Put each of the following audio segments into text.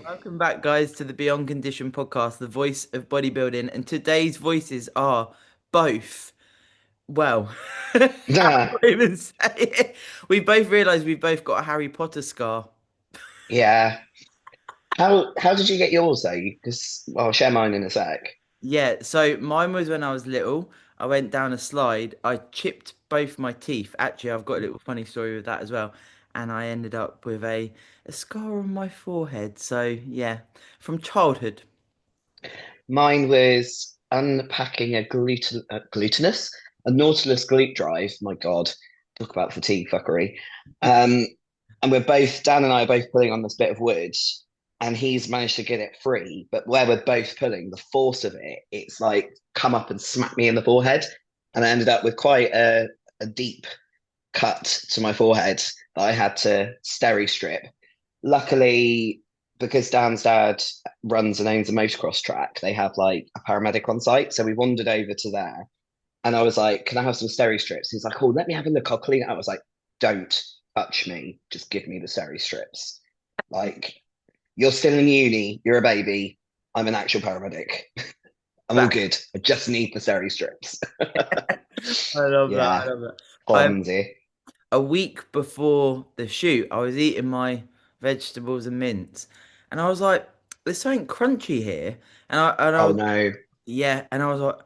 Welcome back, guys, to the Beyond Condition podcast, the voice of bodybuilding. And today's voices are both, well, how Nah, do I even say it? We both realised we both got a Harry Potter scar. yeah. How did you get yours though? Because I'll share mine in a sec. Yeah, so mine was when I was little. I went down a slide. I chipped both my teeth. Actually, I've got a little funny story with that as well. And I ended up with a scar on my forehead. So, yeah, from childhood. Mine was unpacking a Nautilus glute drive. My God, talk about fatigue fuckery. Um, and Dan and I are both pulling on this bit of wood, and he's managed to get it free. But where we're both pulling, the force of it, it's like come up and smack me in the forehead, and I ended up with quite a deep cut to my forehead that I had to steri strip. Luckily, because Dan's dad runs and owns a motocross track, they have like a paramedic on site. So we wandered over to there and I was like, can I have some steri strips? He's like, oh, let me have a look. I'll clean it up. I was like, don't touch me. Just give me the steri strips. Like, you're still in uni. You're a baby. I'm an actual paramedic. I'm all good. I just need the steri strips. I love that. I Yeah, love that. clumsy. A week before the shoot, I was eating my vegetables and mince, and I was like, "There's something crunchy here," and I Oh was no. yeah, and I was like,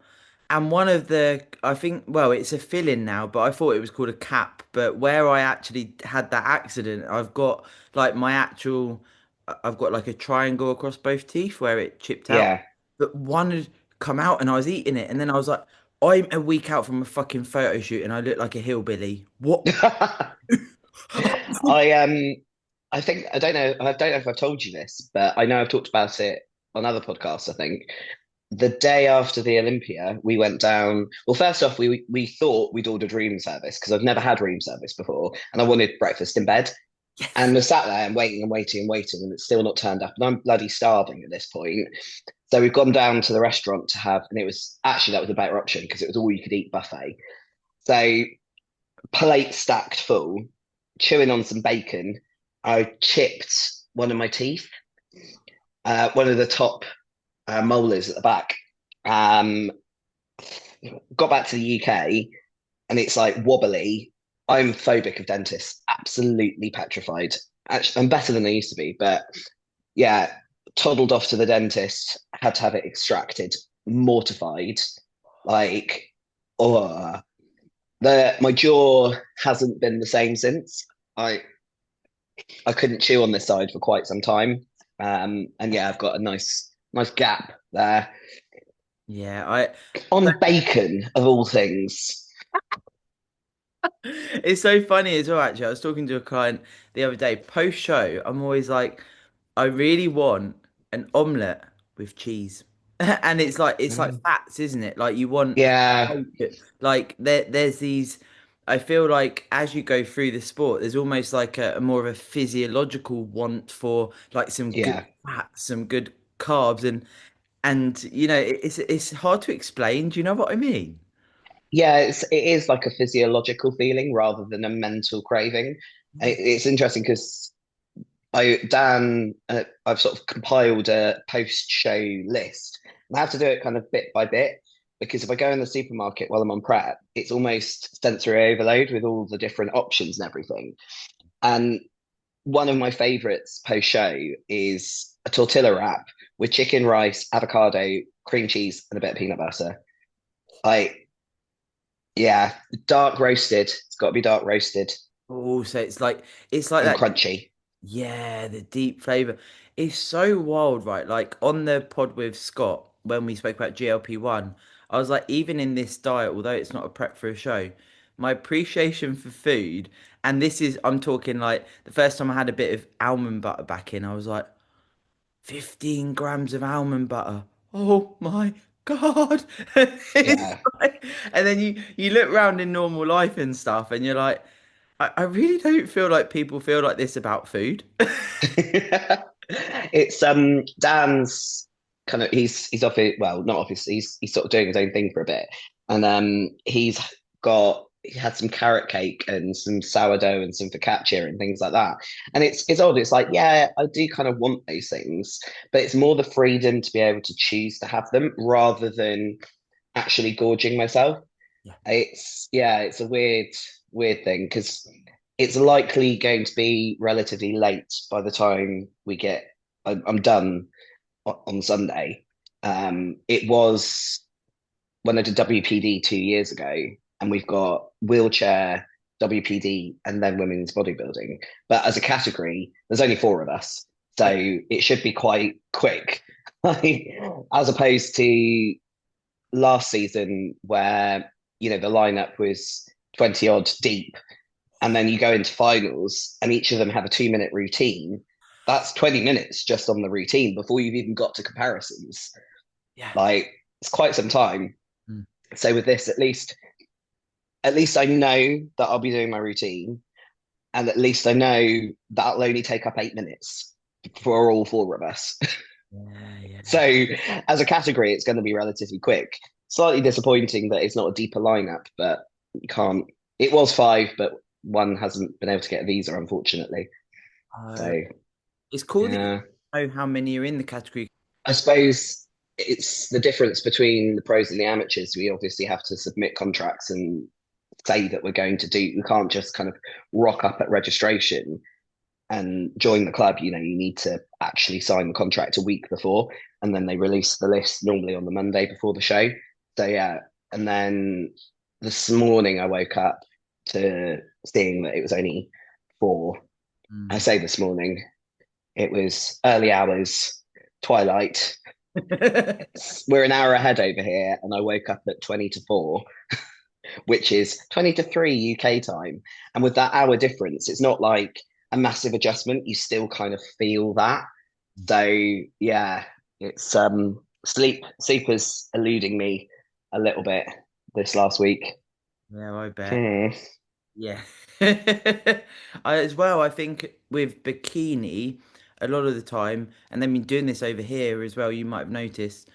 and one of the I think well, it's a filling now, but I thought it was called a cap. But where I actually had that accident, I've got like my actual, I've got like a triangle across both teeth where it chipped out, Yeah. but one had come out, and I was eating it, and then I was like. I'm a week out from a fucking photo shoot and I look like a hillbilly. What? I I think I don't know if I've told you this, but I know I've talked about it on other podcasts, I think. The day after the Olympia, we went down. Well, first off, we thought we'd ordered room service because I've never had room service before, and I wanted breakfast in bed. And Yes. we're sat there and waiting and waiting and waiting, and it's still not turned up. And I'm bloody starving at this point. So we've gone down to the restaurant to have, and it was actually that was a better option because it was all you could eat buffet. So plate stacked full, chewing on some bacon. I chipped one of my teeth, one of the top molars at the back. Um, got back to the UK and it's like wobbly. I'm phobic of dentists, absolutely petrified. Actually, I'm better than I used to be, but yeah, toddled off to the dentist, had to have it extracted, mortified. Like, oh, my jaw hasn't been the same since. I I couldn't chew on this side for quite some time. And yeah, I've got a nice gap there Yeah, I on bacon of all things. it's so funny as well, actually. I was talking to a client the other day, post show, I'm always like, I really want an omelette with cheese. And it's like Mm. fats, isn't it? Like you want Yeah, like there's these I feel like as you go through the sport, there's almost like a more of a physiological want for like some good yeah, fats, some good carbs and it's hard to explain. Do you know what I mean? yeah. It is like a physiological feeling rather than a mental craving. It's interesting because I've sort of compiled a post-show list. And I have to do it kind of bit by bit because if I go in the supermarket while I'm on prep, it's almost sensory overload with all the different options and everything. And one of my favorites post show is a tortilla wrap with chicken, rice, avocado, cream cheese, and a bit of peanut butter. Like, yeah, dark roasted. It's got to be dark roasted Oh, so it's like and that. crunchy. Yeah, the deep flavor. It's so wild, right? Like on the pod with Scott, when we spoke about GLP-1, I was like, even in this diet, although it's not a prep for a show, my appreciation for food, and this is, I'm talking like the first time I had a bit of almond butter back in, I was like, 15 grams of almond butter. Oh my God. It's Yeah. like, and then you look around in normal life and stuff, and you're like, I really don't feel like people feel like this about food. It's Dan's kind of he's off it well not obviously he's sort of doing his own thing for a bit and he's got had some carrot cake and some sourdough and some focaccia and things like that. And it's odd. It's like, yeah, I do kind of want those things, but it's more the freedom to be able to choose to have them rather than actually gorging myself. Yeah. It's yeah, it's a weird thing because it's likely going to be relatively late by the time I'm done on Sunday. It was when I did WPD 2 years ago, and we've got wheelchair, WPD, and then women's bodybuilding. But as a category, there's only four of us, so Yeah. it should be quite quick, as opposed to last season where the lineup was 20 odd deep, and then you go into finals, and each of them have a 2 minute routine. That's 20 minutes just on the routine before you've even got to comparisons. Yeah. Like it's quite some time. Mm. So with this, at least I know that I'll be doing my routine, and at least I know that I'll only take up 8 minutes for all four of us. Yeah. Yeah. So as a category, it's going to be relatively quick. Slightly disappointing that it's not a deeper lineup, but you can't. It was five, but one hasn't been able to get a visa, unfortunately. Uh, So it's cool that you yeah, know how many are in the category. I suppose it's the difference between the pros and the amateurs. We obviously have to submit contracts and say that we're going to do. We can't just kind of rock up at registration and join the club. You need to actually sign the contract a week before, and then they release the list normally on the Monday before the show. So yeah, and then this morning I woke up to seeing that it was only four. I Mm. say this morning, it was early hours, twilight. We're an hour ahead over here, and I woke up at 20 to 4, which is 20 to 3 UK time. And with that hour difference, it's not like a massive adjustment. You still kind of feel that. So yeah, it's sleep was eluding me a little bit this last week. Yeah, I bet. Hmm. Yeah. As well, I think with bikini, a lot of the time, and they've been doing this over here as well, you might have noticed,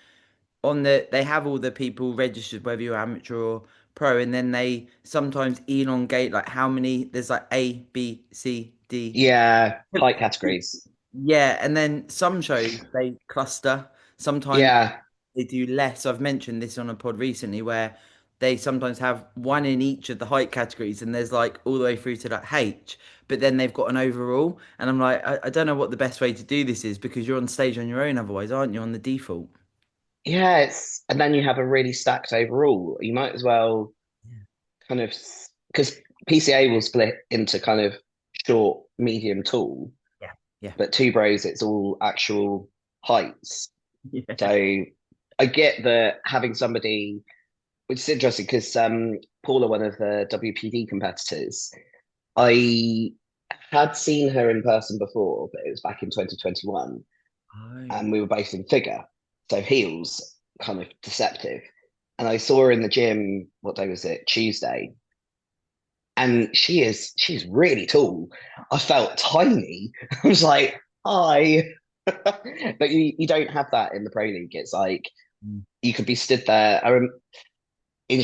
they have all the people registered, whether you're amateur or pro, and then they sometimes elongate like how many, there's like A, B, C, D. Yeah, height categories. Yeah, and then some shows they cluster. Sometimes Yeah, they do less. I've mentioned this on a pod recently where they sometimes have one in each of the height categories, and there's like all the way through to like H, but then they've got an overall. And I'm like, I don't know what the best way to do this is because you're on stage on your own otherwise, aren't you, on the default? yeah. And then you have a really stacked overall. You might as well Yeah, kind of because PCA will split into kind of short, medium, tall, yeah, yeah. but two bros, it's all actual heights. Yeah. So I get that having somebody, which is interesting because Paula, one of the WPD competitors, I had seen her in person before, but it was back in 2021, Oh, and we were both in figure, so heels kind of deceptive. And I saw her in the gym. What day was it? Tuesday, and she's really tall. I felt tiny. I was like, hi. But you don't have that in the pro league. It's like mm, you could be stood there. In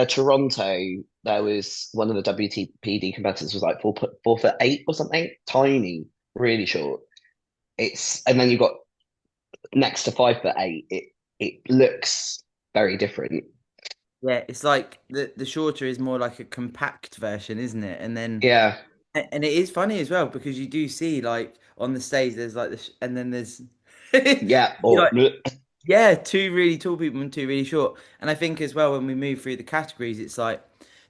Toronto, there was one of the WTPD competitors was like 4 foot 8 or something, tiny, really short. And then you've got next to 5 foot 8. It looks very different. yeah, it's like the shorter is more like a compact version, isn't it? And then Yeah, and it is funny as well because you do see like on the stage there's like this and then there's yeah, you're or like yeah, two really tall people and two really short. And I think as well when we move through the categories, it's like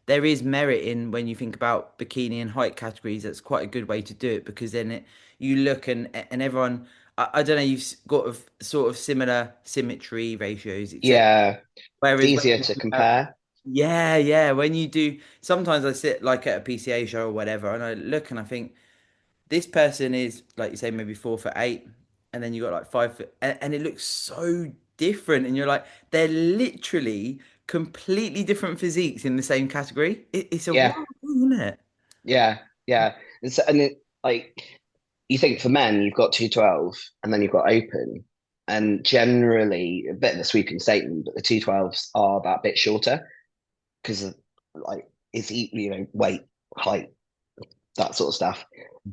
there is merit in when you think about bikini and height categories. That's quite a good way to do it because then you look and everyone. I don't know. You've got sort of similar symmetry ratios, etc. yeah, it's Whereas when easier you to compare, compare. yeah, yeah, when you do, sometimes I sit like at a PCA show or whatever, and I look and I think this person is like you say maybe 4 foot 8 and then you got like 5 foot and it looks so different and you're like they're literally completely different physiques in the same category. It's a Yeah, wild thing, isn't it? yeah, yeah. Like you think for men, you've got 212 and then you've got open. And generally, a bit of a sweeping statement, but the 212s are that bit shorter because of like is weight, height, that sort of stuff.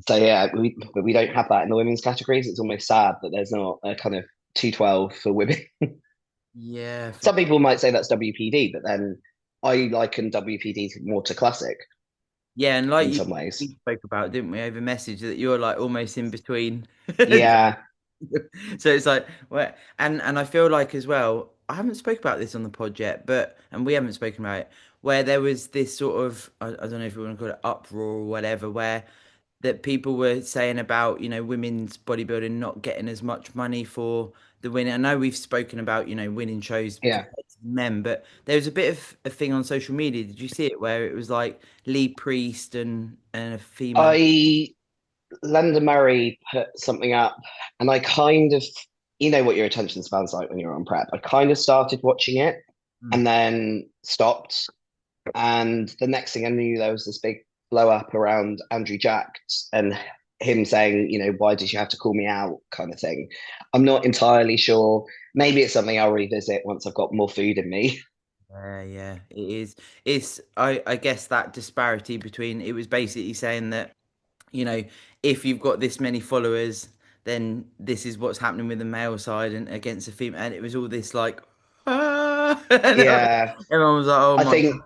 So yeah, but we don't have that in the women's categories. It's almost sad that there's not a kind of 212 for women. Yeah, Some people might say that's WPD, but then I liken WPD more to classic yeah, and like in you some ways. we spoke about, didn't we, over message that you're like almost in between. Yeah, So it's like, well, and I feel like as well, I haven't spoke about this on the pod yet, but and we haven't spoken about it, where there was this sort of I don't know if you want to call it uproar or whatever, where that people were saying about, women's bodybuilding not getting as much money for the win. I know we've spoken about, winning shows yeah. compared to men, but there was a bit of a thing on social media. Did you see it where it was like Lee Priest and a female? I Linda Murray put something up, and I kind of, what your attention span's like when you're on prep. I kind of started watching it Mm. and then stopped. And the next thing I knew, there was this big blow up around Andrew Jack and him saying, why did you have to call me out, kind of thing. I'm not entirely sure. Maybe it's something I'll revisit once I've got more food in me. Yeah, it is. It's I guess that disparity between it was basically saying that, you know, if you've got this many followers, then this is what's happening with the male side and against the female. And it was all this like, and Yeah, everyone was like, oh I my think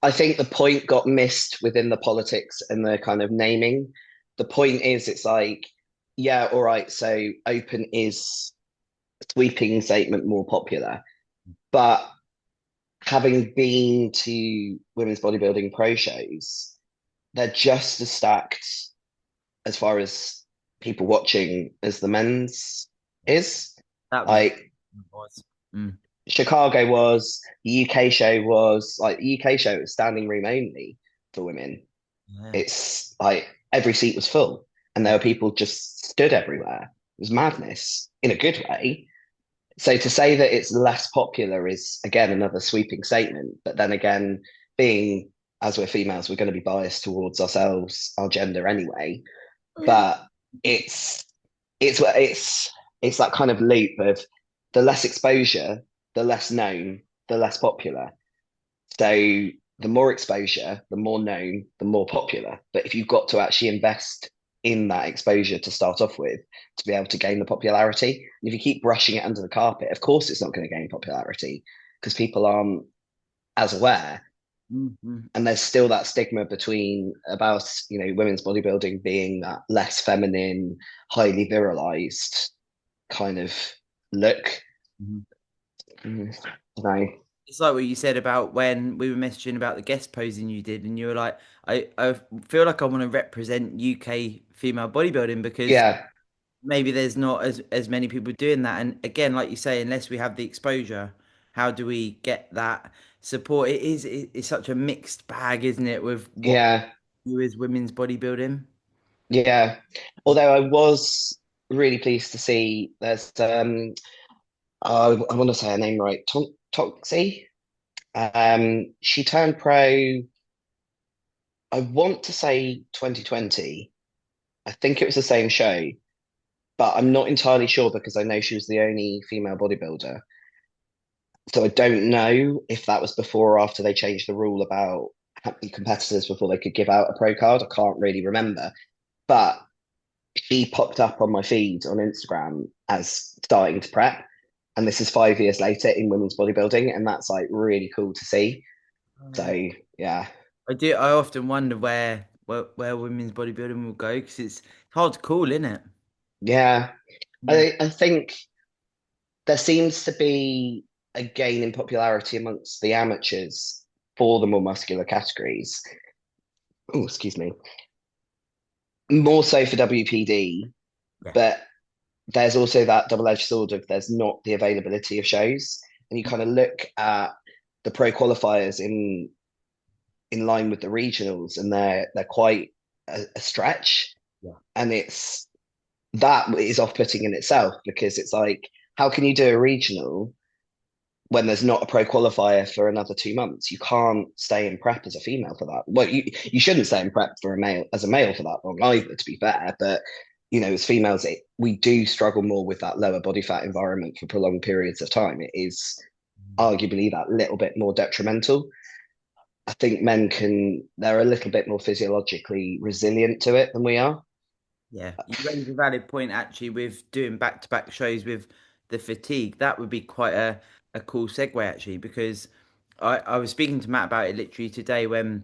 I think the point got missed within the politics and the kind of naming. The point is, it's like, yeah, all right, so open is sweeping statement more popular, but having been to women's bodybuilding pro shows, they're just as stacked as far as people watching as the men's is. that was Like was. Mm, Chicago was, the UK show was like the UK show was standing room only for women. yeah. It's like every seat was full and there were people just stood everywhere. It was madness in a good way. So to say that it's less popular is again another sweeping statement. But then again, being as we're females, we're going to be biased towards ourselves, our gender anyway. But it's it's that kind of loop of the less exposure, the less known, the less popular. So the more exposure, the more known, the more popular. But if you've got to actually invest in that exposure to start off with to be able to gain the popularity, and if you keep brushing it under the carpet, of course it's not going to gain popularity because people aren't as aware. Mhm. And there's still that stigma between about women's bodybuilding being that less feminine, highly virilized kind of look. Mhm. No, It's like what you said about when we were messaging about the guest posing you did, and you were like, I feel like I want to represent UK female bodybuilding because yeah, maybe there's not as many people doing that. And again, like you say, unless we have the exposure, how do we get that support? It's such a mixed bag, isn't it, with what yeah, you is women's bodybuilding? yeah. Although I was really pleased to see there's I want to say her name right, Toxie. She turned pro. I want to say 2020. I think it was the same show, but I'm not entirely sure because I know she was the only female bodybuilder. So I don't know if that was before or after they changed the rule about happy competitors before they could give out a pro card. I can't really remember, but she popped up on my feed on Instagram as starting to prep. And this is 5 years later in women's bodybuilding, and that's like really cool to see. So yeah, I do. I often wonder where women's bodybuilding will go because it's hard to call, isn't it? yeah. Mm. I think there seems to be a gain in popularity amongst the amateurs for the more muscular categories. Oh, excuse me. More so for WPD, Yeah. but there's also that double-edged sword of there's not the availability of shows. And you kind of look at the pro qualifiers in line with the regionals, and they're quite a stretch. Yeah. And it's that is off-putting in itself because it's like, how can you do a regional when there's not a pro qualifier for another 2 months? You can't stay in prep as a female for that. Well, you shouldn't stay in prep for a male as a male for that long either, to be fair. But as females, we do struggle more with that lower body fat environment for prolonged periods of time. It is arguably that little bit more detrimental. I think they're a little bit more physiologically resilient to it than we are. Yeah, you raise a valid point actually with doing back-to-back shows with the fatigue. That would be quite a cool segue actually, because I was speaking to Matt about it literally today when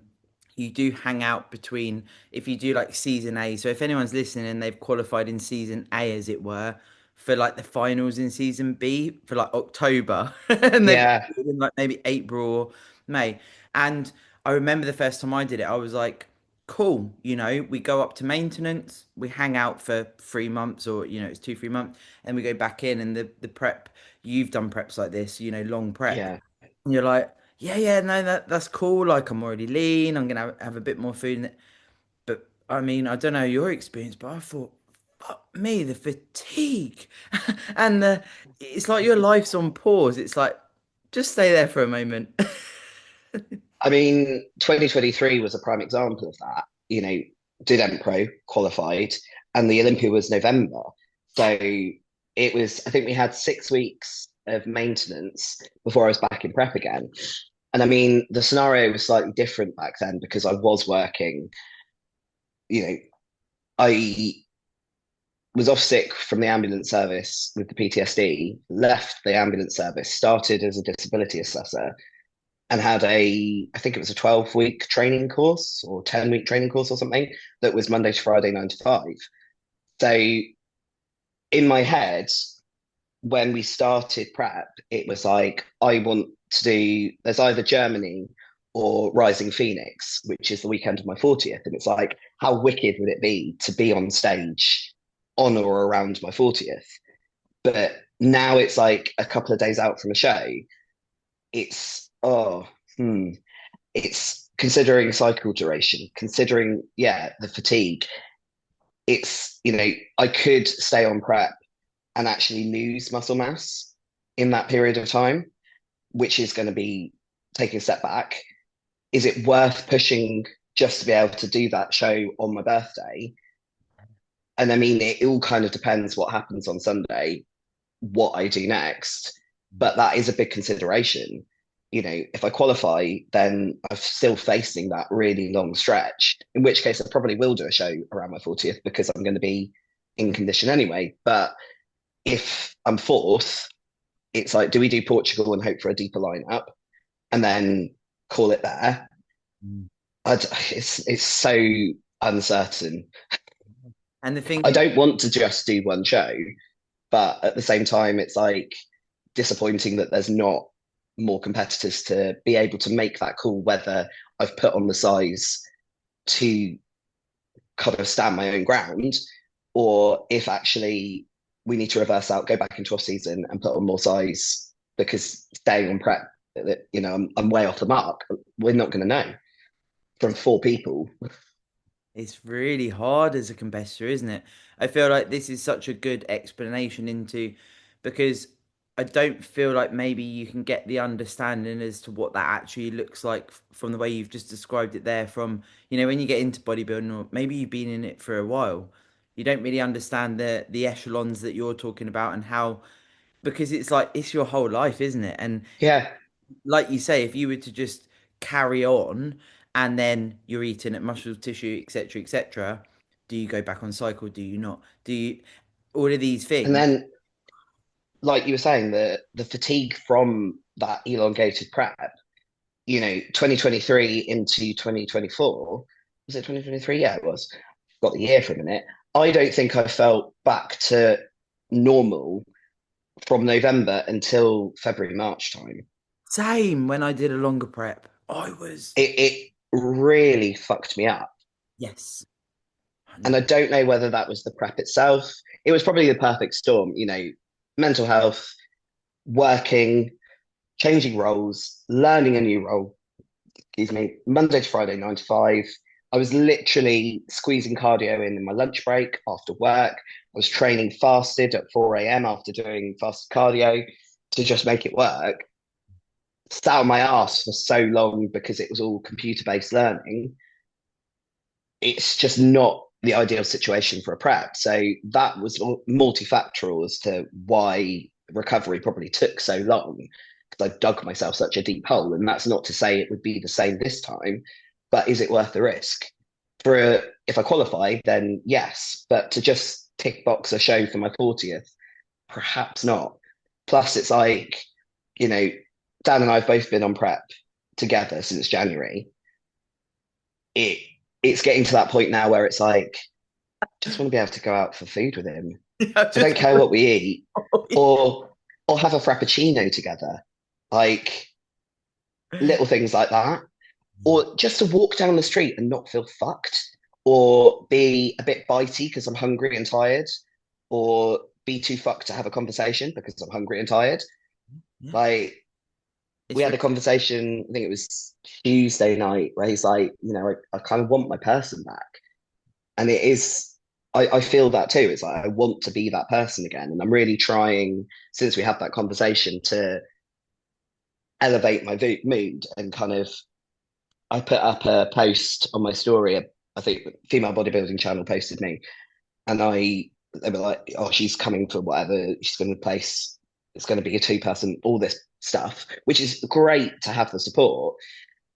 you do hang out between if you do like season A. So if anyone's listening and they've qualified in season A, as it were, for like the finals in season B for like October, and they've Yeah, in like maybe April or May. And I remember the first time I did it, I was like, cool, we go up to maintenance, we hang out for 3 months, or it's 2 3 months, and we go back in, and the prep, you've done preps like this, long prep, yeah. and you're like, yeah, yeah, no, that's cool, like I'm already lean, I'm gonna have a bit more food in it. But I mean, I don't know your experience, but I thought, fuck me, the fatigue and it's like your life's on pause. It's like, just stay there for a moment. I mean, 2023 was a prime example of that. Did Empro, qualified, and the Olympia was November. So it was, I think we had 6 weeks of maintenance before I was back in prep again. And I mean, the scenario was slightly different back then because I was working, you know, I was off sick from the ambulance service with the PTSD, left the ambulance service, started as a disability assessor, and had I think it was a 12-week training course or 10-week training course or something that was Monday to Friday, 9 to 5. So in my head, when we started prep, it was like, I want to do, there's either Germany or Rising Phoenix, which is the weekend of my 40th. And it's like, how wicked would it be to be on stage on or around my 40th? But now it's like a couple of days out from a show. It's, oh, it's considering cycle duration, considering, yeah, the fatigue. I could stay on prep and actually lose muscle mass in that period of time, which is going to be taking a step back. Is it worth pushing just to be able to do that show on my birthday? And I mean, it all kind of depends what happens on Sunday, what I do next. But that is a big consideration. If I qualify, then I'm still facing that really long stretch, in which case I probably will do a show around my 40th because I'm going to be in condition anyway. But if I'm fourth, it's like, do we do Portugal and hope for a deeper lineup and then call it there? It's so uncertain. And the thing I is, don't want to just do one show, but at the same time, it's like disappointing that there's not more competitors to be able to make that call whether I've put on the size to kind of stand my own ground, or if actually we need to reverse out, go back into off season and put on more size because staying on prep, I'm way off the mark. We're not going to know from 4 people. it's really hard as a competitor, isn't it? I feel like this is such a good explanation into, because I don't feel like maybe you can get the understanding as to what that actually looks like from the way you've just described it there. From, when you get into bodybuilding, or maybe you've been in it for a while, you don't really understand the echelons that you're talking about, and how, because it's like it's your whole life, isn't it? And Yeah. like you say, if you were to just carry on and then you're eating at muscle tissue, etc., etc., do you go back on cycle? Do you not? Do you, all of these And things? then, like you were saying, the fatigue from that elongated prep, 2023 into 2024, was it 2023? Yeah, it was. Got the year for a minute. I don't think I felt back to normal from November until February, March time. Same when I did a longer prep. I was, It really fucked me up. yes, And I 100%. don't know whether that was the prep itself. It was probably the perfect storm, mental health, working, changing roles, learning a new role, excuse me, Monday to Friday, 9 to 5. I was literally squeezing cardio in my lunch break after work. I was training fasted at 4 a.m. after doing fasted cardio to just make it work. Sat on my ass for so long because it was all computer based learning. It's just not the ideal situation for a prep. So that was multifactorial as to why recovery probably took so long. I dug myself such a deep hole. And that's not to say it would be the same this time, but is it worth the risk? If I qualify, then yes. But to just tick box a show for my 40th, perhaps not. Plus, it's like, you know, Dan and I have both been on prep together since January. It it's getting to that point now where it's like, just want to be able to go out for food with him. I I just don't care what we eat, or have a frappuccino together, like little things like that, or just to walk down the street and not feel fucked, or be a bit bitey because I'm hungry and tired, or be too fucked to have a conversation because I'm hungry and tired. yeah, Like we it's had a conversation, I think it was Tuesday night, where he's like, I kind of want my person back. And it is, I feel that too. It's like I want to be that person again. And I'm really trying, since we had that conversation, to elevate my mood and kind of, I put up a post on my story. I think Female Bodybuilding Channel posted me, and they were like, "Oh, she's coming for whatever. She's going to place. It's going to be a two-person. All this stuff, which is great to have the support."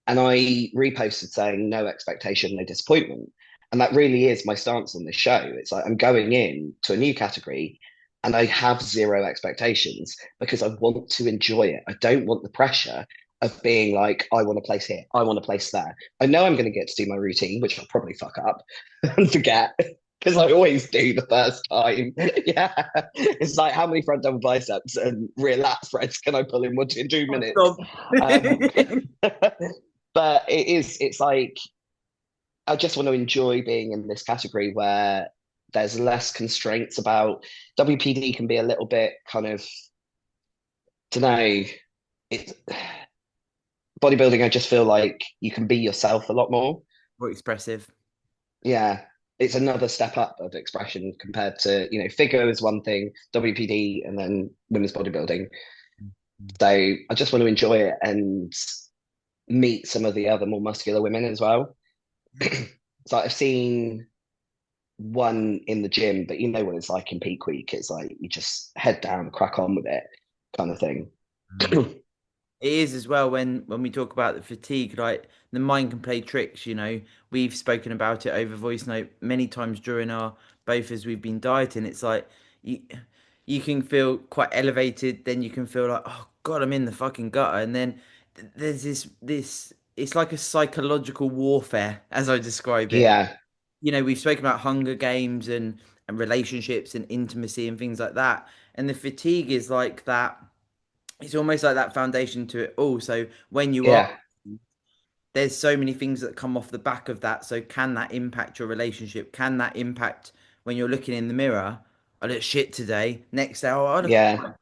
And I reposted saying, "No expectation, no disappointment." And that really is my stance on this show. It's like I'm going in to a new category, and I have zero expectations because I want to enjoy it. I don't want the pressure of being like, I want to place here, I want to place there. I know I'm going to get to do my routine, which I'll probably fuck up and forget because I always do the first time. Yeah. It's like, how many front double biceps and rear lat spreads can I pull in 2 minutes? stop. Um, but it's like, I just want to enjoy being in this category where there's less constraints about WPD can be a little bit kind of, don't know, it bodybuilding, I just feel like you can be yourself a lot more. More expressive. Yeah. It's another step up of expression compared to, figure is one thing, WPD, and then women's bodybuilding. So I just want to enjoy it and meet some of the other more muscular women as well. So I've seen one in the gym, but you know what it's like in peak week. It's like you just head down, crack on with it, kind of thing. It is as well when we talk about the fatigue, like the mind can play tricks, you know. We've spoken about it over voice note many times during our both as we've been dieting. It's like you you can feel quite elevated, then you can feel like, oh God, I'm in the fucking gutter. And then there's this it's like a psychological warfare, as I describe it. Yeah, You know, we've spoken about Hunger Games and relationships and intimacy and things like that. And the fatigue is like that, it's almost like that foundation to it all. So when you are, yeah, there's so many things that come off the back of that. So can that impact your relationship? Can that impact when you're looking in the mirror? I look shit today. Next day, oh, I look yeah,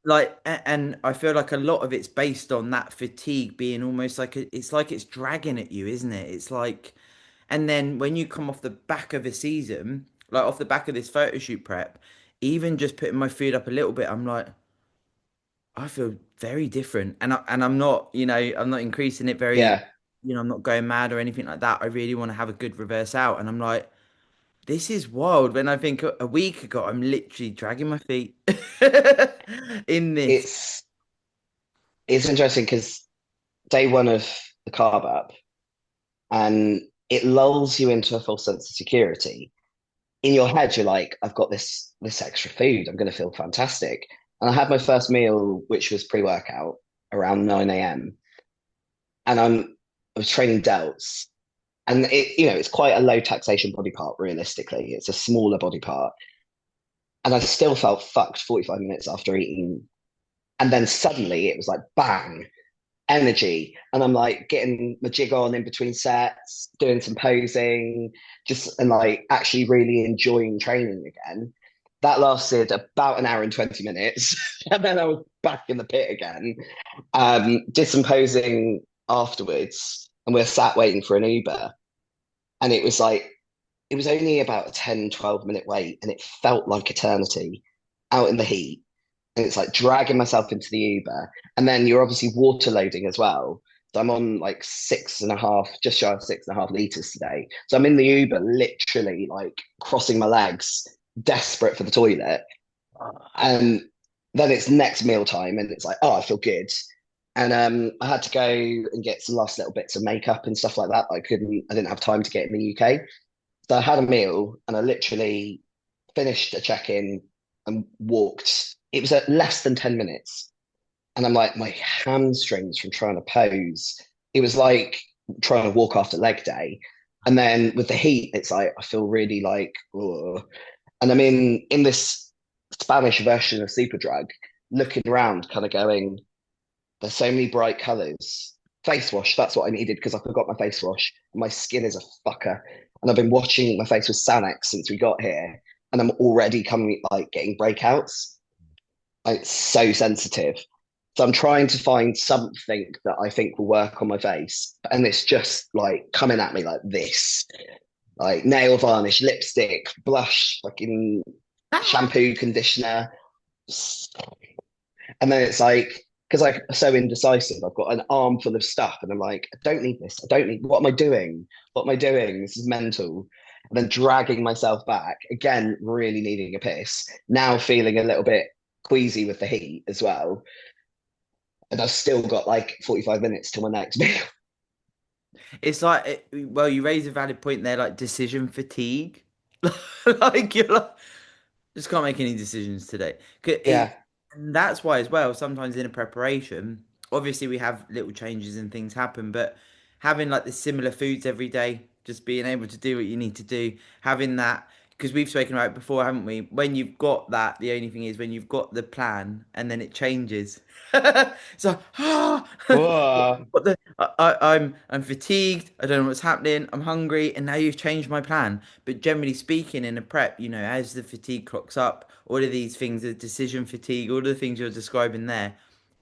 like, and I feel like a lot of it's based on that fatigue being almost like it's like it's dragging at you, isn't it? It's like, and then when you come off the back of a season, like off the back of this photo shoot prep, even just putting my food up a little bit, I'm like, I feel very different, and I'm not, you know, I'm not increasing it very, yeah. you know, I'm not going mad or anything like that. I really want to have a good reverse out, and I'm like, this is wild. When I think a week ago, I'm literally dragging my feet in this. It's it's interesting because day one of the carb up, and it lulls you into a false sense of security. In your head, you're like, I've got this extra food. I'm going to feel fantastic. And I had my first meal, which was pre-workout around 9 a.m. And I was training delts. And it's quite a low taxation body part, realistically. It's a smaller body part. And I still felt fucked 45 minutes after eating. And then suddenly it was like bang, energy. And I'm like getting my jig on in between sets, doing some posing, just and like actually really enjoying training again. That lasted about an hour and 20 minutes. And then I was back in the pit again. Did some posing afterwards, and we are sat waiting for an Uber. And it was like, it was only about a 10-12 minute wait, and it felt like eternity out in the heat. And it's like dragging myself into the Uber. And then you're obviously water loading as well. So I'm on like 6.5, just shy of 6.5 liters today. So I'm in the Uber, literally like crossing my legs, desperate for the toilet. And then it's next meal time, and it's like, oh, I feel good. And I had to go and get some last little bits of makeup and stuff like that. I didn't have time to get in the UK. So I had a meal and I literally finished a check-in and walked. It was at less than 10 minutes. And I'm like, my hamstrings from trying to pose. It was like trying to walk after leg day. And then with the heat, it's like I feel really like, ugh. And I'm in this Spanish version of Superdrug, looking around, kind of going, there's so many bright colors. Face wash, that's what I needed because I forgot my face wash. My skin is a fucker. And I've been washing my face with Sanex since we got here. And I'm already coming like getting breakouts. It's so sensitive. So I'm trying to find something that I think will work on my face. And it's just like coming at me like this. Like nail varnish, lipstick, blush, fucking shampoo, conditioner. And then it's like, because I'm so indecisive, I've got an arm full of stuff, and I'm like, I don't need this. I don't need. What am I doing? What am I doing? This is mental. And then dragging myself back again, really needing a piss. Now feeling a little bit queasy with the heat as well, and I've still got like 45 minutes till my next meal. It's like, well, you raise a valid point there, like decision fatigue. Like you're like, just can't make any decisions today. Yeah, And that's why, as well, sometimes in a preparation, obviously we have little changes and things happen, but having like the similar foods every day, just being able to do what you need to do, having that, because we've spoken about it before, haven't we? When you've got that, the only thing is when you've got the plan and then it changes. So, whoa. what the, I'm fatigued. I don't know what's happening. I'm hungry, and now you've changed my plan. But generally speaking, in a prep, as the fatigue clocks up, all of these things, the decision fatigue, all of the things you're describing there,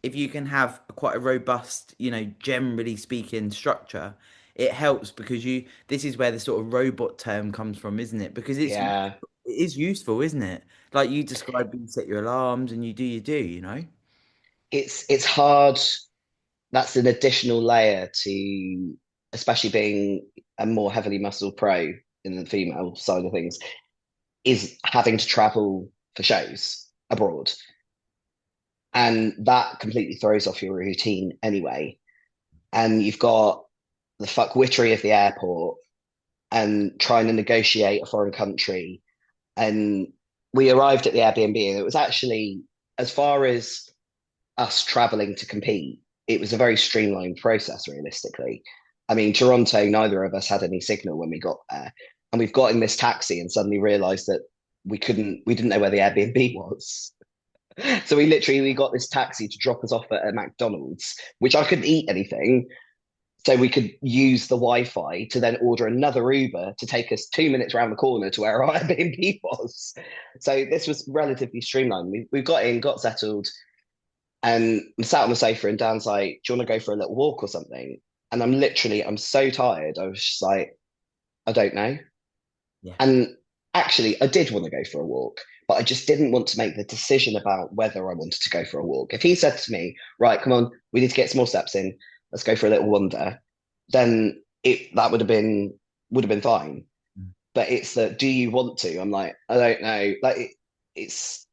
if you can have quite a robust, generally speaking, structure, it helps because this is where the sort of robot term comes from, isn't it? Because Yeah, it is useful, isn't it? Like you described, you set your alarms and you do. it's hard. That's an additional layer to, especially being a more heavily muscle pro in the female side of things, is having to travel for shows abroad. And that completely throws off your routine anyway. And you've got the fuckwittery of the airport and trying to negotiate a foreign country. And we arrived at the Airbnb, and it was actually, as far as us traveling to compete, it was a very streamlined process, realistically. I mean, Toronto, neither of us had any signal when we got there. And we've got in this taxi and suddenly realized that we didn't know where the Airbnb was. So we got this taxi to drop us off at a McDonald's, which I couldn't eat anything. So we could use the Wi-Fi to then order another Uber to take us 2 minutes around the corner to where our Airbnb was. So this was relatively streamlined. We got in, got settled, and I'm sat on the sofa, and Dan's like, "Do you want to go for a little walk or something?" And I'm so tired. I was just like, I don't know. Yeah. And actually, I did want to go for a walk, but I just didn't want to make the decision about whether I wanted to go for a walk. If he said to me, "Right, come on, we need to get some more steps in. Let's go for a little wander," then it that would have been fine. But it's that, do you want to? I'm like, I don't know. Like it's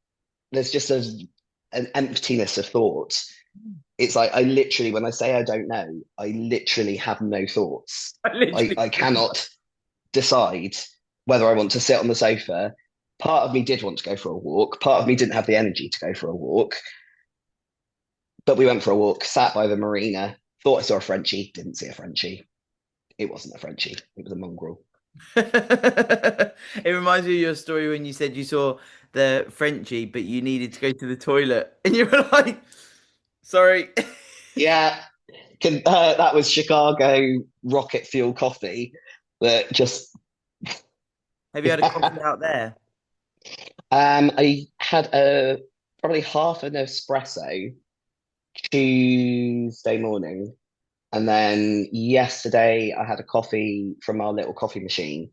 there's just an emptiness of thought. It's like I literally, when I say I don't know, I literally have no thoughts. I literally. I cannot decide whether I want to sit on the sofa. Part of me did want to go for a walk. Part of me didn't have the energy to go for a walk. But we went for a walk, sat by the marina, thought I saw a Frenchie, didn't see a Frenchie. It wasn't a Frenchie, it was a mongrel. It reminds me of your story when you said you saw the Frenchie, but you needed to go to the toilet, and you were like, "Sorry." Yeah, that was Chicago rocket fuel coffee that just, Have you had a coffee out there? I had a probably half an espresso Tuesday morning. And then yesterday I had a coffee from our little coffee machine,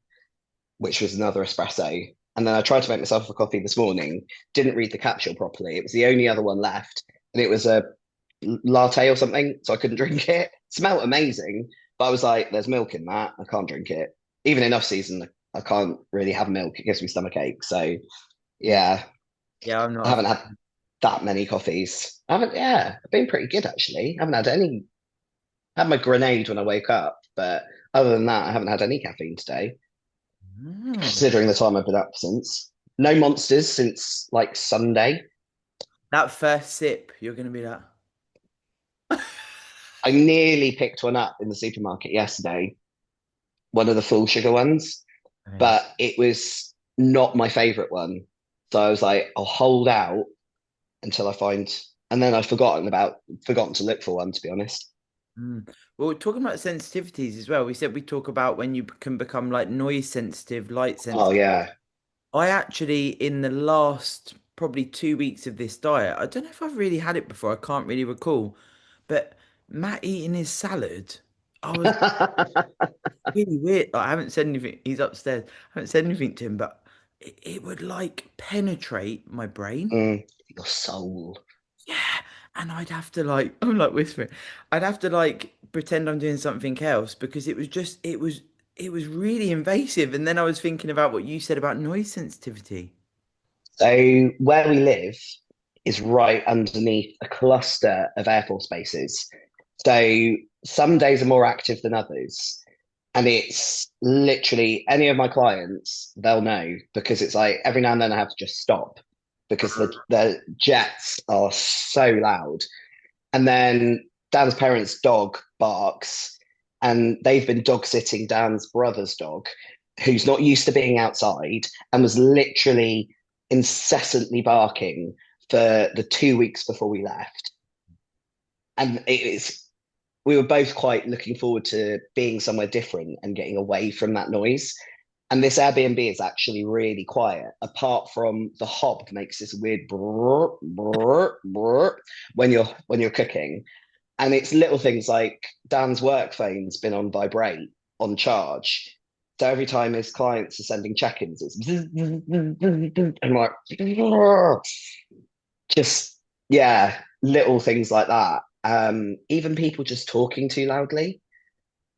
which was another espresso. And then I tried to make myself a coffee this morning, didn't read the capsule properly. It was the only other one left. And it was a latte or something. So I couldn't drink it. Smelled amazing. But I was like, there's milk in that. I can't drink it. Even in off season, I can't really have milk. It gives me stomach ache. So Yeah, yeah, yeah, I'm not I a haven't had fan. that many coffees. I haven't, yeah, I've been pretty good actually. I haven't had any, I had my grenade when I woke up, but other than that, I haven't had any caffeine today, Mm. considering the time I've been up since. No monsters since like Sunday. That first sip, you're gonna be like, I nearly picked one up in the supermarket yesterday, one of the full sugar ones, okay. but it was not my favorite one. So I was like, I'll hold out until I find, and then I've forgotten to look for one, to be honest. Mm. Well, talking about sensitivities as well, we said we talk about when you can become like noise sensitive, light Oh sensitive. yeah. I actually, in the last probably 2 weeks of this diet, I don't know if I've really had it before. I can't really recall, but Matt eating his salad, I was really weird. Like, I haven't said anything. He's upstairs. I haven't said anything to him, but it would like penetrate my brain. Your soul. Yeah. And I'd have to like, I'm like whispering, I'd have to like pretend I'm doing something else because it was just, it was really invasive. And then I was thinking about what you said about noise sensitivity. So where we live is right underneath a cluster of Air Force bases. So some days are more active than others. And it's literally any of my clients, they'll know because it's like every now and then I have to just stop because the jets are so loud. And then Dan's parents' dog barks, and they've been dog sitting Dan's brother's dog, who's not used to being outside and was literally incessantly barking for the 2 weeks before we left. And we were both quite looking forward to being somewhere different and getting away from that noise. And this Airbnb is actually really quiet, apart from the hob makes this weird brrr, brrr, brrr when you're cooking. And it's little things like Dan's work phone's been on vibrate on charge. So every time his clients are sending check-ins, it's and like just yeah, little things like that. Even people just talking too loudly.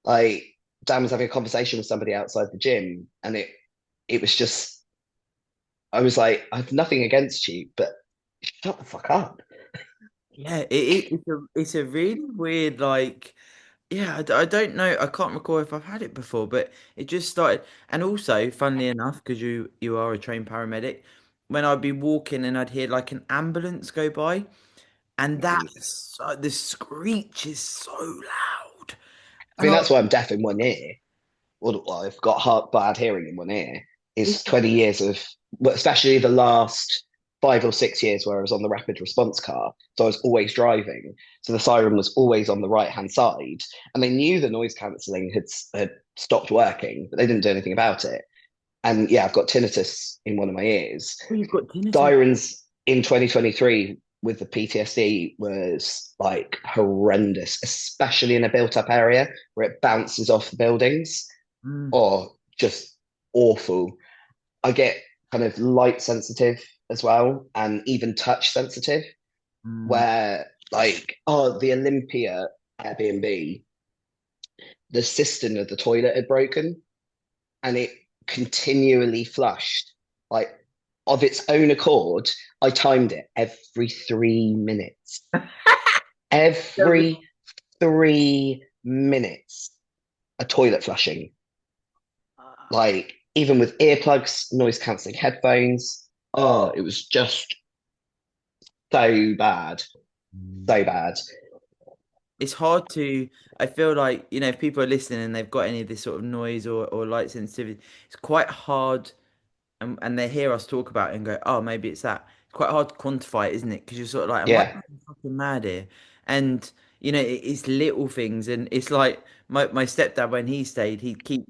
Like Dan was having a conversation with somebody outside the gym, and it was just I was like, I have nothing against you, but shut the fuck up. Yeah, it's a really weird like yeah, I don't know. I can't recall if I've had it before, but it just started. And also, funnily enough, because you are a trained paramedic, when I'd be walking and I'd hear like an ambulance go by, and the screech is so loud, I and mean, that's why I'm deaf in one ear. Well, I've got bad hearing in one ear. Is 20 years of, well, especially the last 5 or 6 years where I was on the rapid response car. So I was always driving. So the siren was always on the right hand side. And they knew the noise cancelling had stopped working, but they didn't do anything about it. And yeah, I've got tinnitus in one of my ears. oh, you've got tinnitus. Sirens in 2023 with the PTSD was like horrendous, especially in a built up area where it bounces off the buildings Mm, or just awful. I get kind of light sensitive as well, and even touch sensitive, mm, where like, oh, the Olympia Airbnb, the cistern of the toilet had broken and it continually flushed. Like of its own accord, I timed it every 3 minutes. Every 3 minutes, a toilet flushing. Like even with earplugs, noise cancelling headphones. Oh, it was just so bad, mm. so bad. It's hard to, I feel like, if people are listening and they've got any of this sort of noise or light sensitivity, it's quite hard and they hear us talk about it and go, oh, maybe it's that. It's quite hard to quantify it, isn't it? Because you're sort of like, am I Yeah. going fucking mad here? And it's little things, and it's like my stepdad when he stayed, he'd keep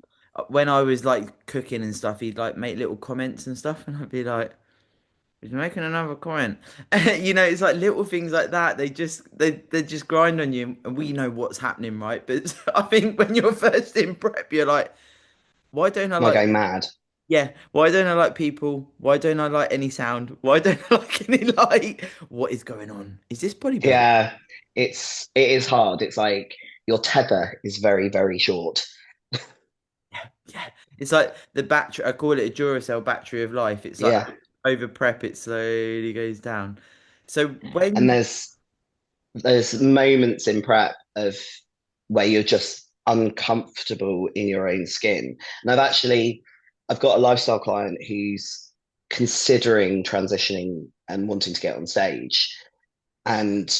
when I was like cooking and stuff, he'd like make little comments and stuff, and I'd be like, he's making another comment. It's like little things like that. They just grind on you, and we know what's happening, right? But I think when you're first in prep, you're like, why don't I Am I like going mad? yeah, why don't I like people? Why don't I like any sound? Why don't I like any light? What is going on? Is this bodybuilding? Yeah, it is hard. It's like your tether is very, very short. Yeah, yeah. It's like the battery, I call it a Duracell battery of life. It's like Yeah. over prep, it slowly goes down. So And when there's moments in prep of where you're just uncomfortable in your own skin. And I've got a lifestyle client who's considering transitioning and wanting to get on stage. And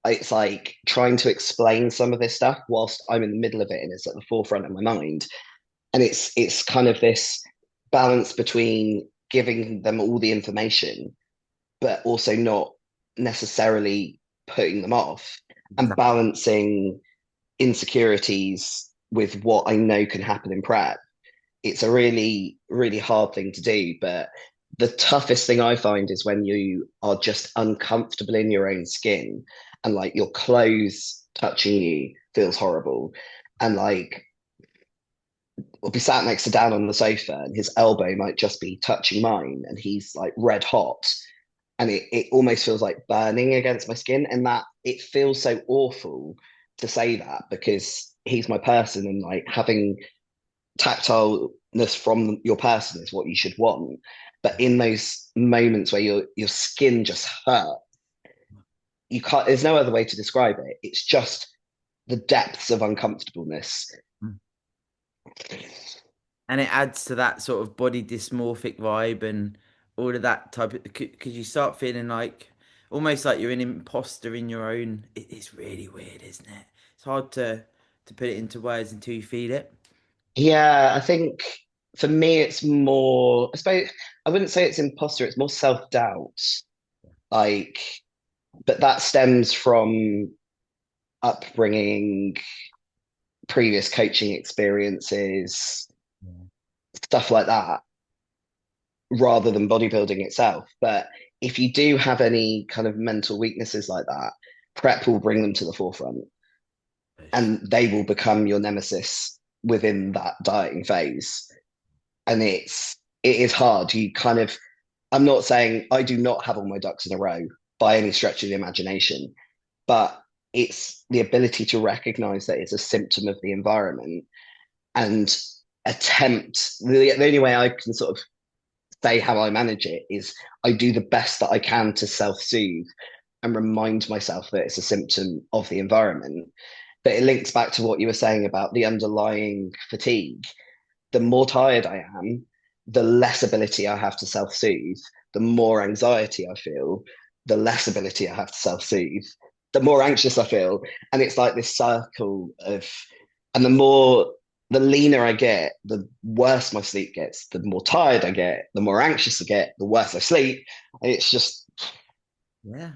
it's like trying to explain some of this stuff whilst I'm in the middle of it and it's at the forefront of my mind. And it's kind of this balance between giving them all the information, but also not necessarily putting them off, and balancing insecurities with what I know can happen in prep. It's a really, really hard thing to do. But the toughest thing I find is when you are just uncomfortable in your own skin and like your clothes touching you feels horrible. And like we'll be sat next to Dan on the sofa and his elbow might just be touching mine and he's like red hot and it almost feels like burning against my skin. And that it feels so awful to say that because he's my person and like having tactileness from your person is what you should want. But in those moments where your skin just hurt, you can't, there's no other way to describe it. It's just the depths of uncomfortableness. and it adds to that sort of body dysmorphic vibe and all of that type of because you start feeling like almost like you're an imposter in your own. It's really weird, isn't it? It's hard to put it into words until you feel it. Yeah, I think for me it's more, I suppose I wouldn't say it's imposter, it's more self-doubt. Like, but that stems from upbringing, previous coaching experiences, stuff like that, rather than bodybuilding itself. But if you do have any kind of mental weaknesses like that, prep will bring them to the forefront and they will become your nemesis within that dieting phase. And it is hard. You kind of, I'm not saying I do not have all my ducks in a row by any stretch of the imagination, but it's the ability to recognize that it's a symptom of the environment and the only way I can sort of say how I manage it is I do the best that I can to self-soothe and remind myself that it's a symptom of the environment. But it links back to what you were saying about the underlying fatigue. The more tired I am, the less ability I have to self-soothe, the more anxiety I feel, the less ability I have to self-soothe, the more anxious I feel. And it's like this circle of, and the leaner I get, the worse my sleep gets, the more tired I get, the more anxious I get, the worse I sleep. It's just, Yeah,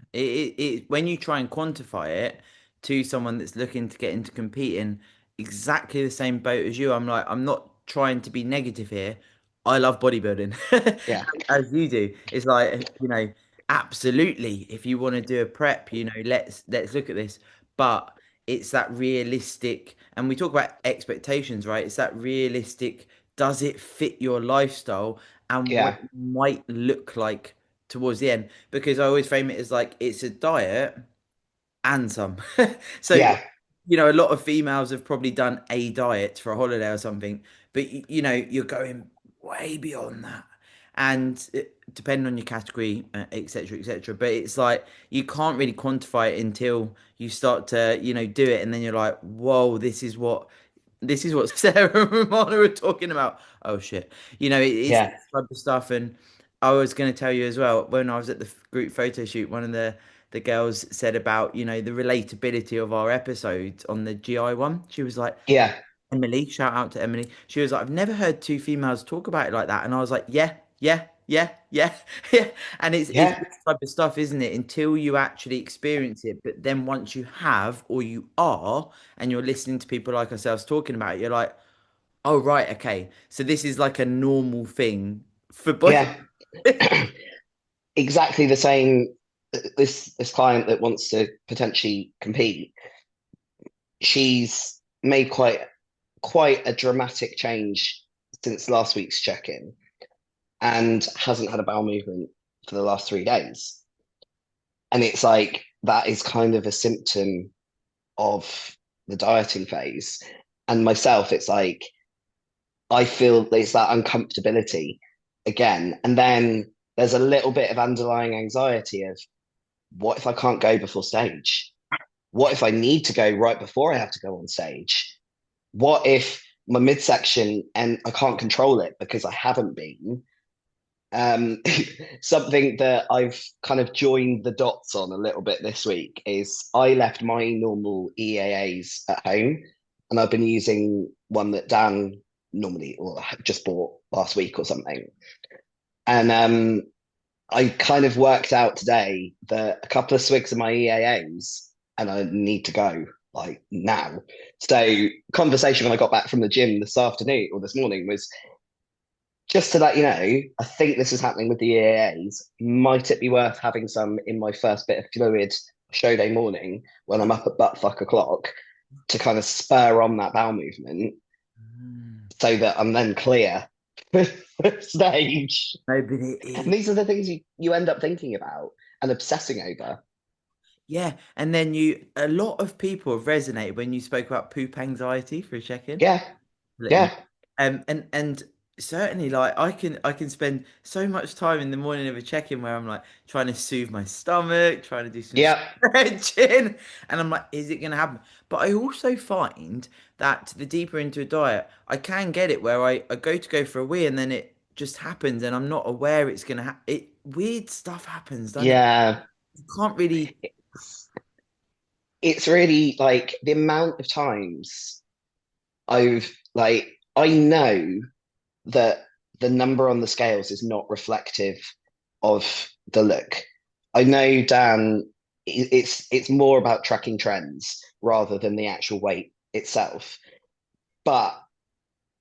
when you try and quantify it to someone that's looking to get into competing, exactly the same boat as you. I'm like, I'm not trying to be negative here. I love bodybuilding, yeah, as you do. It's like, absolutely. If you want to do a prep, let's look at this. But it's that realistic, and we talk about expectations, right? It's that realistic. Does it fit your lifestyle and what yeah, it might look like towards the end? Because I always frame it as like it's a diet and some. So, yeah, a lot of females have probably done a diet for a holiday or something, but you're going way beyond that. And depending on your category, etc., etc. But it's like you can't really quantify it until you start to, do it, and then you're like, "Whoa, this is what Sarah and Romana were talking about." Oh shit. It's yeah, this type of stuff. And I was going to tell you as well, when I was at the group photo shoot, one of the girls said about, the relatability of our episodes on the GI one. She was like, yeah, Emily, shout out to Emily. She was like, I've never heard two females talk about it like that. And I was like, yeah, yeah, yeah, yeah, yeah. And it's yeah, this type of stuff, isn't it? Until you actually experience it. But then once you have, or you are, and you're listening to people like ourselves talking about it, you're like, oh, right, okay. So this is like a normal thing for body. yeah. Exactly the same. This client that wants to potentially compete, she's made quite a dramatic change since last week's check-in and hasn't had a bowel movement for the last 3 days. And it's like that is kind of a symptom of the dieting phase. And myself, it's like I feel it's that uncomfortability again. And then there's a little bit of underlying anxiety of what if I can't go before stage? What if I need to go right before I have to go on stage? What if my midsection and I can't control it because I haven't been? Um, Something that I've kind of joined the dots on a little bit this week is I left my normal EAAs at home, and I've been using one that Dan normally or just bought last week or something. And I kind of worked out today that a couple of swigs of my EAAs and I need to go like now. So conversation when I got back from the gym this afternoon or this morning was just to let you know, I think this is happening with the EAAs. Might it be worth having some in my first bit of fluid show day morning when I'm up at buttfuck o'clock to kind of spur on that bowel movement Mm. so that I'm then clear for stage? No, but it And is. these are the things you end up thinking about and obsessing over. Yeah. And then a lot of people have resonated when you spoke about poop anxiety for a check-in. Yeah, Let you know. yeah, And certainly like I can spend so much time in the morning of a check-in where I'm like trying to soothe my stomach, trying to do some yeah, stretching, and I'm like, is it gonna happen? But I also find that the deeper into a diet, I can get it where I go for a wee and then it just happens and I'm not aware it's gonna happen. It weird stuff happens, doesn't it? yeah. You can't really. It's, it's really like the amount of times I know that the number on the scales is not reflective of the look. I know Dan, it's more about tracking trends rather than the actual weight itself. But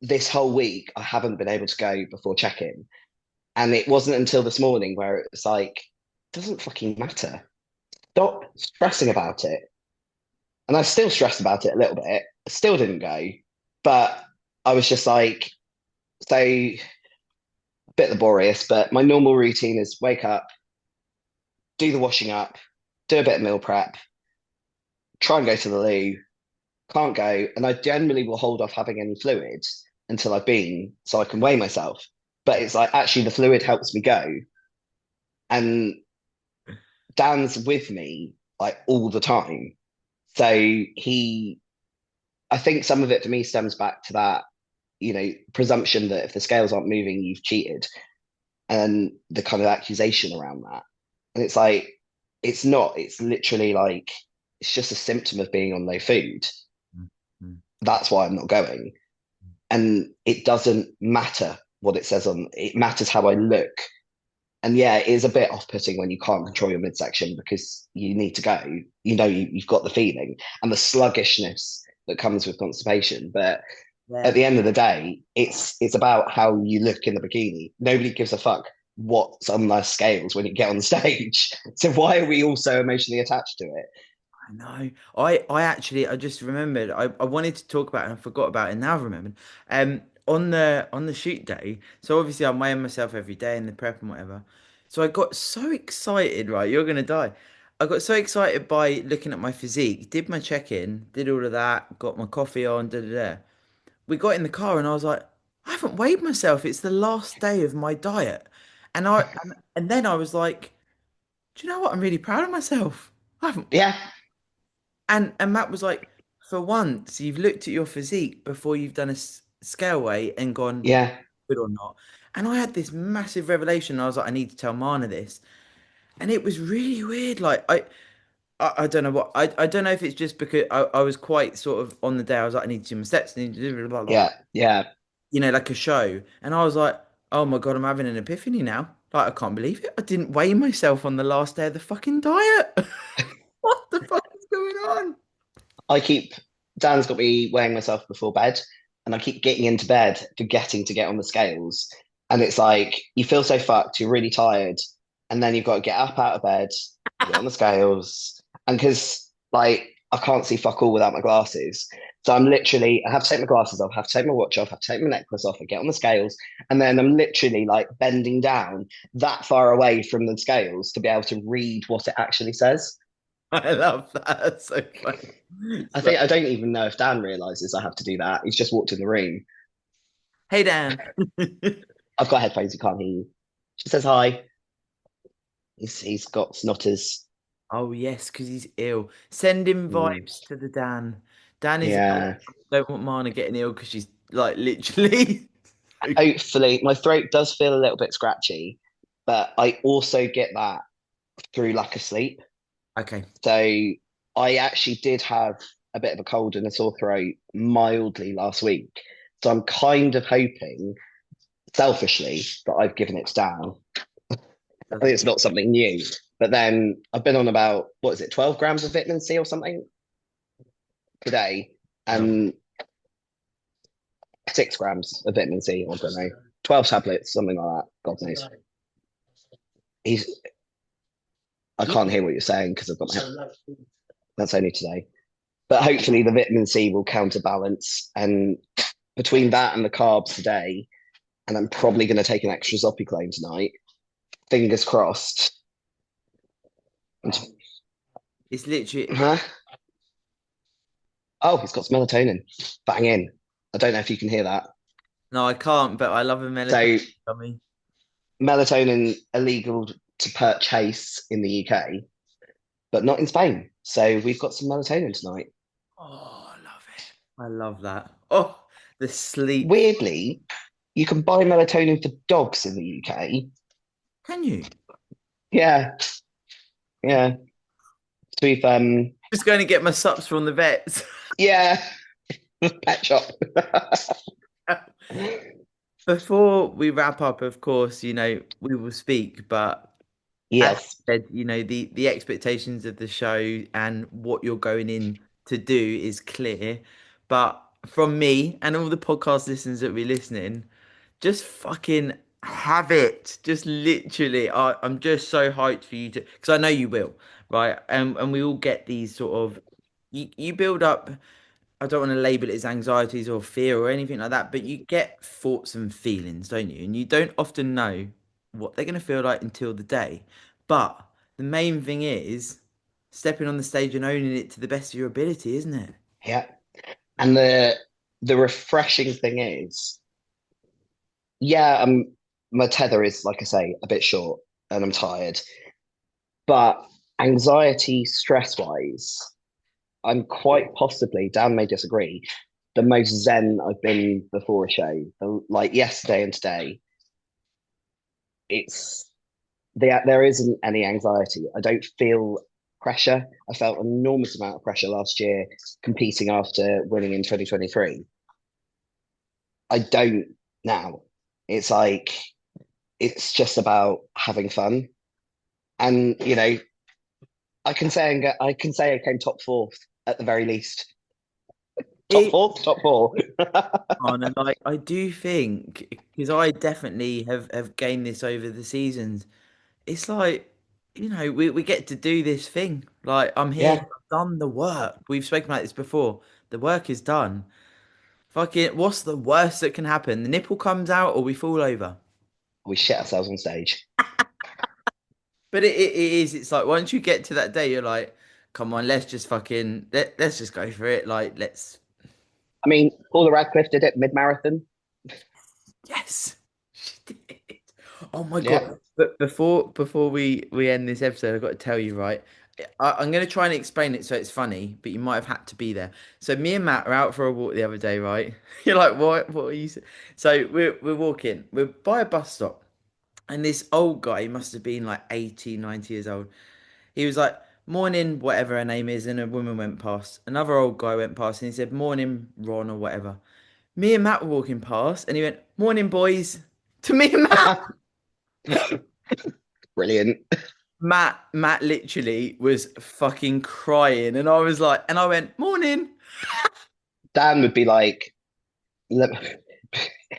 this whole week, I haven't been able to go before check-in. And it wasn't until this morning where it was like, it doesn't fucking matter. Stop stressing about it. And I still stressed about it a little bit. I still didn't go. But I was just like, so a bit laborious, but my normal routine is wake up, do the washing up, do a bit of meal prep, try and go to the loo, can't go. And I generally will hold off having any fluids until I've been so I can weigh myself. But it's like actually the fluid helps me go. And Dan's with me like all the time. So I think some of it for me stems back to that, presumption that if the scales aren't moving, you've cheated and the kind of accusation around that. And it's like, it's not, it's literally like, it's just a symptom of being on low food. Mm. That's why I'm not going. And it doesn't matter what it says on, it matters how I look. And yeah, it is a bit off-putting when you can't control your midsection because you need to go. You've got the feeling and the sluggishness that comes with constipation. But at Yeah. the end of the day, it's about how you look in the bikini. Nobody gives a fuck what's on their scales when you get on the stage. So why are we all so emotionally attached to it? I know. I just remembered. I wanted to talk about it and I forgot about it. Now I've remembered. On the shoot day. So obviously I'm weighing myself every day in the prep and whatever. So I got so excited. Right, you're gonna die. I got so excited by looking at my physique. Did my check-in. Did all of that. Got my coffee on. Da da da. We got in the car and I was like, I haven't weighed myself. It's the last day of my diet. And then I was like, do you know what? I'm really proud of myself. I haven't. Yeah, And Matt was like, for once, you've looked at your physique before you've done a scale weight and gone yeah, good or not. And I had this massive revelation. I was like, I need to tell Mana this. And it was really weird. Like I don't know what I don't know if it's just because I was quite sort of on the day. I was like, I need to do my steps, I need to do blah, blah, blah, yeah, yeah. like a show. And I was like, oh my God, I'm having an epiphany now. Like I can't believe it. I didn't weigh myself on the last day of the fucking diet. What the fuck is going on? I keep Dan's got me weighing myself before bed, and I keep getting into bed, forgetting to get on the scales. And it's like you feel so fucked, you're really tired, and then you've got to get up out of bed, get on the scales. And because like I can't see fuck all without my glasses. So I have to take my glasses off, have to take my watch off, have to take my necklace off, and get on the scales. And then I'm literally like bending down that far away from the scales to be able to read what it actually says. I love that. That's so funny. I So, think I don't even know if Dan realizes I have to do that. He's just walked in the room. hey Dan. I've got headphones, you can't hear you. She says hi. He's got snotters. Oh yes, because he's ill. Send him Mm, vibes to the Dan. Dan is ill. yeah. Don't want Mana getting ill because she's like literally. Hopefully, my throat does feel a little bit scratchy, but I also get that through lack of sleep. Okay. So I actually did have a bit of a cold and a sore throat mildly last week. So I'm kind of hoping, selfishly, that I've given it down. I think it's not something new. But then I've been on about, what is it, 12 grams of vitamin C or something today, Love. and 6 grams of vitamin C, I don't know, 12 tablets, something like that. God knows. He's, I Yeah. can't hear what you're saying because I've got my, that's only today. But hopefully the vitamin C will counterbalance. And between that and the carbs today, and I'm probably going to take an extra Zopiclone tonight, fingers crossed. It's literally. Huh? Oh, he's got some melatonin. Bang in. I don't know if you can hear that. No, I can't. But I love a melatonin So gummy. melatonin illegal to purchase in the UK, but not in Spain. So we've got some melatonin tonight. Oh, I love it. I love that. Oh, the sleep. Weirdly, you can buy melatonin for dogs in the UK. Can you? Yeah, yeah. So we've Just going to get my sups from the vets. yeah, pet shop. Before we wrap up, of course, we will speak, but as Yes. I said, the expectations of the show and what you're going in to do is clear. But from me and all the podcast listeners that be listening, just fucking have it. Just literally, I'm just so hyped for you to, because I know you will, right? And we all get these sort of, you build up. I don't want to label it as anxieties or fear or anything like that, but you get thoughts and feelings, don't you? And you don't often know what they're going to feel like until the day. But the main thing is stepping on the stage and owning it to the best of your ability, isn't it? Yeah. And the refreshing thing is, yeah, my tether is, like I say, a bit short and I'm tired. But anxiety, stress wise, I'm quite possibly, Dan may disagree, the most zen I've been before a show. Like yesterday and today, it's there isn't any anxiety. I don't feel pressure. I felt an enormous amount of pressure last year competing after winning in 2023. I don't now. It's like it's just about having fun. And I can say I came top fourth at the very least. Top It fourth, top four. on and like I do think because I definitely have gained this over the seasons. It's like, we get to do this thing. Like I'm here, Yeah, I've done the work. We've spoken about this before. The work is done. Fucking, what's the worst that can happen? The nipple comes out or we fall over. we shit ourselves on stage. But it is, it's like once you get to that day, you're like, come on, let's just let's just go for it. Like, let's, I mean, Paula Radcliffe did it mid-marathon. yes, she did. Oh my God. Yeah, But before we end this episode, I've got to tell you, right? I'm going to try and explain it so it's funny, but you might have had to be there. So me and Matt are out for a walk the other day, right? You're like, what are you? So we're walking. We're by a bus stop. And this old guy, he must have been like 80, 90 years old. He was like, morning, whatever her name is. And a woman went past. Another old guy went past and he said, morning, Ron, or whatever. Me and Matt were walking past and he went, morning, boys. To me and Matt. brilliant. Matt literally was fucking crying. And I was like, and I went, morning. Dan would be like,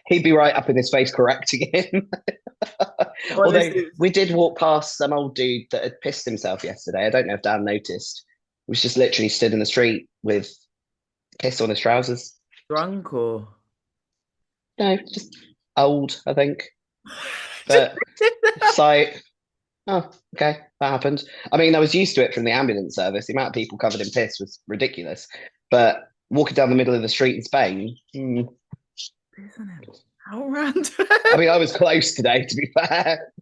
he'd be right up in his face correcting him. Although Honestly, we did walk past some old dude that had pissed himself yesterday. I don't know if Dan noticed. He was just literally stood in the street with piss on his trousers. drunk or. No, just old, I think. But it's like, oh, okay, that happened. I mean, I was used to it from the ambulance service. The amount of people covered in piss was ridiculous. But walking down the middle of the street in Spain, Isn't it? How random. I mean, I was close today, to be fair.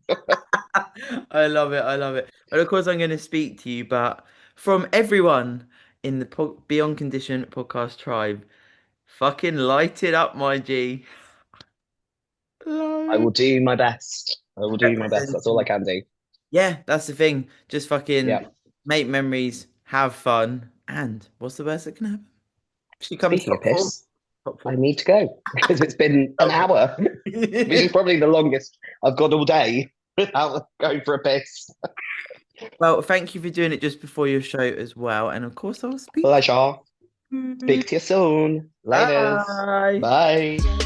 I love it. I love it. But of course, I'm going to speak to you. But from everyone in the Beyond Condition podcast tribe, fucking light it up, my G. I Load. will do my best. I will do my best. That's all I Representing. can do. Yeah, that's the thing. Just fucking Yeah. make memories, have fun, and what's the worst that can happen? She comes Speaking of top four. piss, Top I four. need to go because it's been an Love hour, which is it. probably the longest I've gone all day without going for a piss. Well, thank you for doing it just before your show as well. And of course, I'll speak. Pleasure. To you. Speak to you soon. Laters. Bye. Bye.